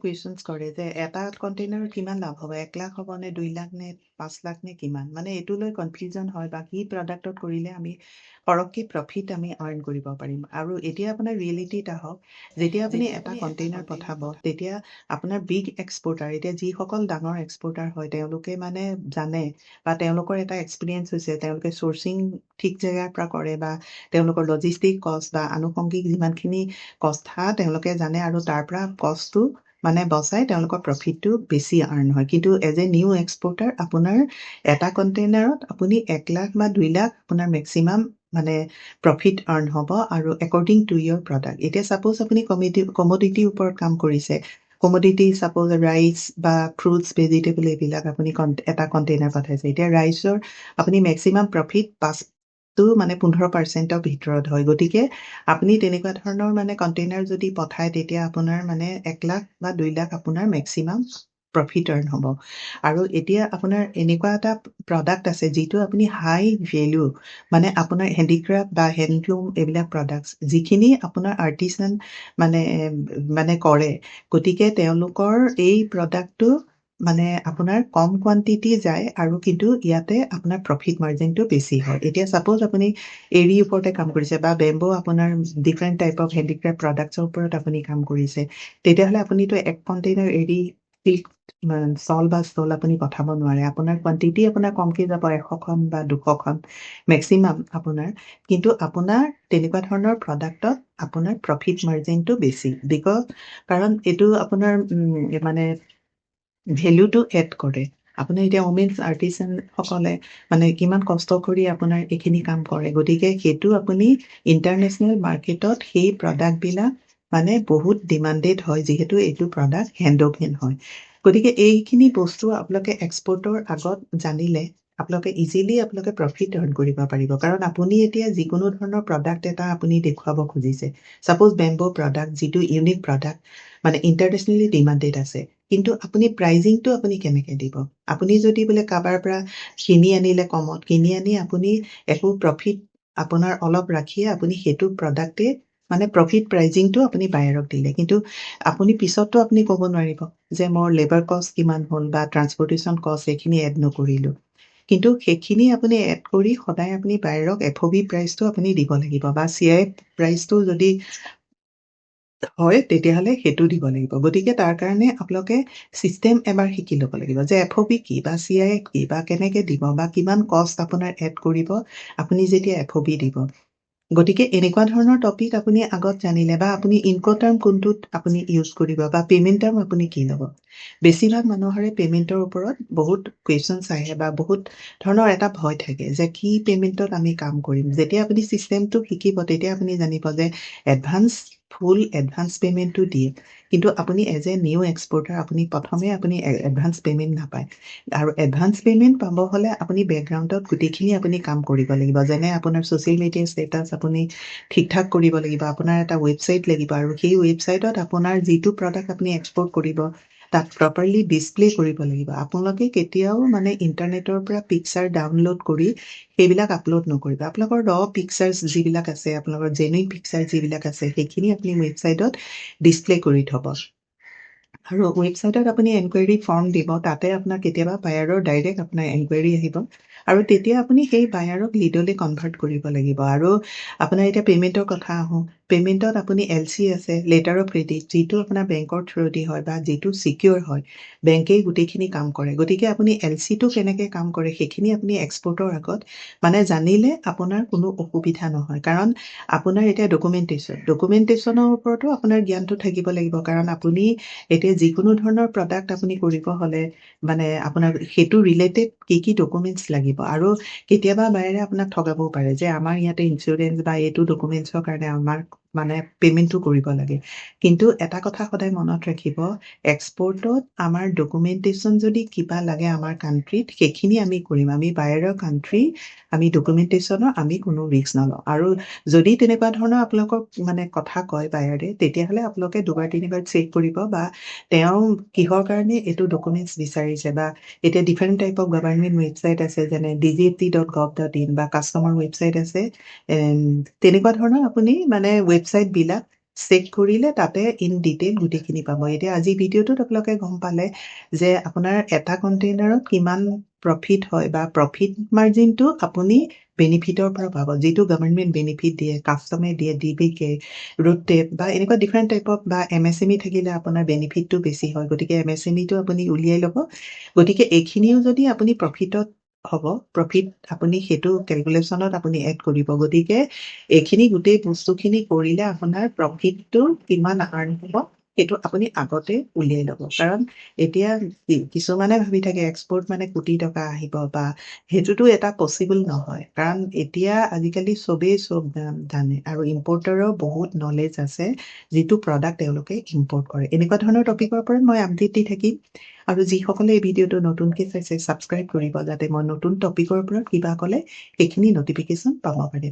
Questions কৰে যে এটা কণ্টেইনাৰত কিমান লাভ হ'ব 1 লাখ হ'ব নে 2 লাখ নে 5 লাখ নে কিমান মানে এইটো লৈ কনফিউজন হয় বা কি প্ৰডাক্টত কৰিলে আমি সৰহকৈ প্ৰফিট আমি আৰ্ণ কৰিব পাৰিম আৰু এতিয়া আপোনাৰ ৰিয়েলিটিত আহক যেতিয়া আপুনি এটা কণ্টেইনাৰ পঠাব তেতিয়া আপোনাৰ বিগ এক্সপৰ্টাৰ এতিয়া যিসকল ডাঙৰ এক্সপৰ্টাৰ হয় তেওঁলোকে মানে জানে বা তেওঁলোকৰ এটা এক্সপিৰিয়েঞ্চ হৈছে তেওঁলোকে চ'ৰ্চিং ঠিক জেগাৰ পৰা কৰে বা তেওঁলোকৰ লজিষ্টিক কষ্ট বা আনুষংগিক যিমানখিনি কথা তেওঁলোকে জানে আৰু তাৰ পৰা কষ্টটো মানে বচাই তেওঁলোকৰ প্ৰফিটটো বেছি আৰ্ণ হয় কিন্তু এজ এ নিউ এক্সপৰ্টাৰ আপোনাৰ এটা কণ্টেইনাৰত আপুনি 1 লাখ বা 2 লাখ আপোনাৰ মেক্সিমাম মানে প্ৰফিট আৰ্ণ হ'ব আৰু একৰ্ডিং টু ইয়ৰ প্ৰডাক্ট এতিয়া ছাপ'জ আপুনি কমোডিটিৰ ওপৰত কাম কৰিছে কমোডিটি ছাপ'জ ৰাইচ বা ফ্ৰুটছ ভেজিটেবল এইবিলাক আপুনি এটা কণ্টেইনাৰ পঠাইছে এতিয়া ৰাইচৰ আপুনি মেক্সিমাম প্ৰফিট 5 মানে 15%ৰ ভিতৰত হয় গতিকে আপুনি তেনেকুৱা ধৰণৰ মানে কণ্টেইনাৰ যদি পঠায় তেতিয়া আপোনাৰ মানে 1 লাখ বা 2 লাখ আপোনাৰ মেক্সিমাম প্ৰফিট আৰ্ণ হ'ব আৰু এতিয়া আপোনাৰ এনেকুৱা এটা প্ৰডাক্ট আছে যিটো আপুনি হাই ভেলু মানে আপোনাৰ হেণ্ডিক্ৰাফ্ট বা হেণ্ডলুম এইবিলাক প্ৰডাক্টছ যিখিনি আপোনাৰ আৰ্টিচান মানে কৰে গতিকে তেওঁলোকৰ এই প্ৰডাক্টটো মানে আপোনাৰ কম কোৱান্টিটি যায় আৰু কিন্তু ইয়াতে আপোনাৰ প্ৰফিট মাৰ্জিনটো বেছি হয় এতিয়া ছাপ'জ আপুনি এৰী ওপৰতে কাম কৰিছে বা বেম্বো আপোনাৰ ডিফাৰেণ্ট টাইপ অফ হেণ্ডিক্ৰাফ্ট প্ৰডাক্টছৰ ওপৰত আপুনি কাম কৰিছে তেতিয়াহ'লে আপুনিতো এক কণ্টেইনাৰ এৰী চিল্ক চল বা ষ্টল আপুনি পঠাব নোৱাৰে আপোনাৰ কোৱান্টিটি আপোনাৰ কমকৈ যাব 100খন বা 200খন মেক্সিমাম আপোনাৰ কিন্তু আপোনাৰ তেনেকুৱা ধৰণৰ প্ৰডাক্টত আপোনাৰ প্ৰফিট মাৰ্জিনটো বেছি কাৰণ এইটো আপোনাৰ মানে ভেলুটো এড কৰে আপোনাৰ এতিয়া ওমেন্স আৰ্টিচানসকলে মানে কিমান কষ্ট কৰি আপোনাৰ এইখিনি কাম কৰে গতিকে সেইটো আপুনি ইণ্টাৰনেশ্যনেল মাৰ্কেটত সেই প্ৰডাক্টবিলাক মানে বহুত ডিমাণ্ডেড হয় যিহেতু এইটো প্ৰডাক্ট হেণ্ডঅভেন হয় গতিকে এইখিনি বস্তু আপোনালোকে এক্সপৰ্টৰ আগত জানিলে আপোনালোকে ইজিলি আপোনালোকে প্ৰফিট আৰ্ণ কৰিব পাৰিব কাৰণ আপুনি এতিয়া যিকোনো ধৰণৰ প্ৰডাক্ট এটা আপুনি দেখুৱাব খুজিছে ছাপ'জ বেম্বো প্ৰডাক্ট যিটো ইউনিক প্ৰডাক্ট মানে ইণ্টাৰনেশ্যনেলি ডিমাণ্ডেড আছে কিন্তু আপুনি প্ৰাইজিংটো আপুনি কেনেকৈ দিব আপুনি যদি বোলে কাৰোবাৰ পৰা কিনি আনিলে কমত কিনি আনি আপুনি একো প্ৰফিট আপোনাৰ অলপ ৰাখিয়ে আপুনি সেইটো প্ৰডাক্টে মানে প্ৰফিট প্ৰাইজিংটো আপুনি বাহিৰক দিলে কিন্তু আপুনি পিছততো আপুনি ক'ব নোৱাৰিব যে মোৰ লেবাৰ কষ্ট কিমান হ'ল বা ট্ৰান্সপৰ্টেশ্যন কষ্ট এইখিনি এড নকৰিলোঁ কিন্তু সেইখিনি আপুনি এড কৰি সদায় আপুনি বাহিৰক FOB প্ৰাইচটো আপুনি দিব লাগিব বা CI প্ৰাইচটো যদি হয় তেতিয়াহ'লে সেইটো দিব লাগিব গতিকে তাৰ কাৰণে আপোনালোকে চিষ্টেম এবাৰ শিকি ল'ব লাগিব যে FOB কি বা CI কি বা কেনেকৈ দিব বা কিমান কষ্ট আপোনাৰ এড কৰিব আপুনি যেতিয়া FOB দিব গতিকে এনেকুৱা ধৰণৰ টপিক আপুনি আগত জানিলে বা আপুনি ইনকোটাৰ্ম কোনটোত আপুনি ইউজ কৰিব বা পে'মেণ্ট টাৰ্ম আপুনি কি ল'ব বেছিভাগ মানুহৰে পে'মেণ্টৰ ওপৰত বহুত কুৱেশ্যনছ আহে বা বহুত ধৰণৰ এটা ভয় থাকে যে কি পে'মেণ্টত আমি কাম কৰিম যেতিয়া আপুনি চিষ্টেমটো শিকিব তেতিয়া আপুনি জানিব যে ফুল এডভান্স পে'মেণ্টটো দিয়ে কিন্তু আপুনি এজ এ নিউ এক্সপৰ্টাৰ আপুনি প্ৰথমে আপুনি এডভান্স পে'মেণ্ট নাপায় আৰু এডভান্স পে'মেণ্ট পাব হ'লে আপুনি বেকগ্ৰাউণ্ডত গোটেইখিনি আপুনি কাম কৰিব লাগিব যেনে আপোনাৰ ছ'চিয়েল মিডিয়া ষ্টেটাছ আপুনি ঠিক ঠাক কৰিব লাগিব আপোনাৰ এটা ৱেবছাইট লাগিব আৰু সেই ৱেবছাইটত আপোনাৰ যিটো প্ৰডাক্ট আপুনি এক্সপৰ্ট কৰিব তাক প্ৰপাৰলি ডিছপ্লে কৰিব লাগিব আপোনালোকে কেতিয়াও মানে ইণ্টাৰনেটৰ পৰা পিকচাৰ ডাউনলোড কৰি সেইবিলাক আপলোড নকৰিব আপোনালোকৰ পিকচাৰ্ছ যিবিলাক আছে আপোনালোকৰ জেনুইন পিকচাৰ যিবিলাক আছে সেইখিনি আপুনি ৱেবছাইটত ডিছপ্লে কৰি থ'ব আৰু ৱেবছাইটত আপুনি এনকুৱাৰী ফৰ্ম দিব তাতে আপোনাৰ কেতিয়াবা বায়াৰৰ ডাইৰেক্ট আপোনাৰ এনকুৱাৰী আহিব আৰু তেতিয়া আপুনি সেই বায়াৰক লিডলৈ কনভাৰ্ট কৰিব লাগিব আৰু আপোনাৰ এতিয়া পে'মেণ্টৰ কথা আহোঁ পে'মেণ্টত আপুনি LC আছে লেটাৰ অফ ক্ৰেডিট যিটো আপোনাৰ বেংকৰ থ্ৰুদি হয় বা যিটো ছিকিউৰ হয় বেংকেই গোটেইখিনি কাম কৰে গতিকে আপুনি LCটো কেনেকৈ কাম কৰে সেইখিনি আপুনি এক্সপৰ্টৰ আগত মানে জানিলে আপোনাৰ কোনো অসুবিধা নহয় কাৰণ আপোনাৰ এতিয়া ডকুমেণ্টেশ্যনৰ ওপৰতো আপোনাৰ জ্ঞানটো থাকিব লাগিব কাৰণ আপুনি এতিয়া যিকোনো ধৰণৰ প্ৰডাক্ট আপুনি কৰিব হ'লে মানে আপোনাৰ সেইটো ৰিলেটেড কি ডকুমেণ্টছ লাগিব আৰু কেতিয়াবা বাহিৰে আপোনাক ঠগাবও পাৰে যে আমাৰ ইয়াতে ইঞ্চুৰেঞ্চ বা এইটো ডকুমেণ্টছৰ কাৰণে আমাৰ মানে পে'মেণ্টটো কৰিব লাগে কিন্তু এটা কথা সদায় মনত ৰাখিব এক্সপৰ্টত আমাৰ ডকুমেণ্টেশ্যন যদি কিবা লাগে আমাৰ কাণ্ট্ৰিত সেইখিনি আমি কৰিম আমি বাহিৰৰ কাণ্ট্ৰি আমি ডকুমেণ্টেশ্যনৰ আমি কোনো ৰিস্ক নলওঁ আৰু যদি তেনেকুৱা ধৰণৰ আপোনালোকক মানে কথা কয় বাহিৰে তেতিয়াহ'লে আপোনালোকে 2-3বাৰ চেক কৰিব বা তেওঁ কিহৰ কাৰণে এইটো ডকুমেণ্টছ বিচাৰিছে বা এতিয়া different type of government website আছে যেনে dgt.gov.in বা কাষ্টমাৰ ৱেবছাইট আছে তেনেকুৱা ধৰণৰ আপুনি মানে ৱেবছাইটবিলাক চেক কৰিলে তাতে ইন ডিটেইল গোটেইখিনি পাব। এতিয়া আজি ভিডিঅ'টোত আপোনালোকে গম পালে যে আপোনাৰ এটা কণ্টেইনাৰত কিমান প্ৰফিট হয় বা প্ৰফিট মাৰ্জিনটো আপুনি বেনিফিটৰ পৰা পাব, যিটো গভৰ্ণমেণ্ট বেনিফিট দিয়ে, কাষ্টমে দিয়ে, DBK, ৰুটেপ বা এনেকুৱা ডিফাৰেণ্ট টাইপৰ বা MSME থাকিলে আপোনাৰ বেনিফিটটো বেছি হয়। গতিকে MSMEটো আপুনি উলিয়াই ল'ব। গতিকে এইখিনিও যদি আপুনি প্ৰফিটত হ'ব, প্ৰফিট আপুনি সেইটো কেলকুলেশ্যনত আপুনি এড কৰিব। গতিকে এইখিনি গোটেই বস্তুখিনি কৰিলে আপোনাৰ প্ৰফিটটো কিমান আৰ্ণ হ'ব সেইটো আপুনি আগতে উলিয়াই ল'ব। কাৰণ এতিয়া কিছুমানে ভাবি থাকে এক্সপৰ্ট মানে কোটি টকা আহিব বা সেইটোতো এটা পচিবল নহয়। কাৰণ এতিয়া আজিকালি চবেই চব জানে আৰু ইম্পৰ্টাৰৰ বহুত নলেজ আছে, যিটো প্ৰডাক্ট তেওঁলোকে ইম্পৰ্ট কৰে। এনেকুৱা ধৰণৰ টপিকৰ ওপৰত মই আপডেট দি থাকিম। আৰু যিসকলে এই ভিডিঅ'টো নতুনকৈ চাইছে ছাবস্ক্ৰাইব কৰিব, যাতে মই নতুন টপিকৰ ওপৰত কিবা ক'লে সেইখিনি নটিফিকেশ্যন পাব পাৰে।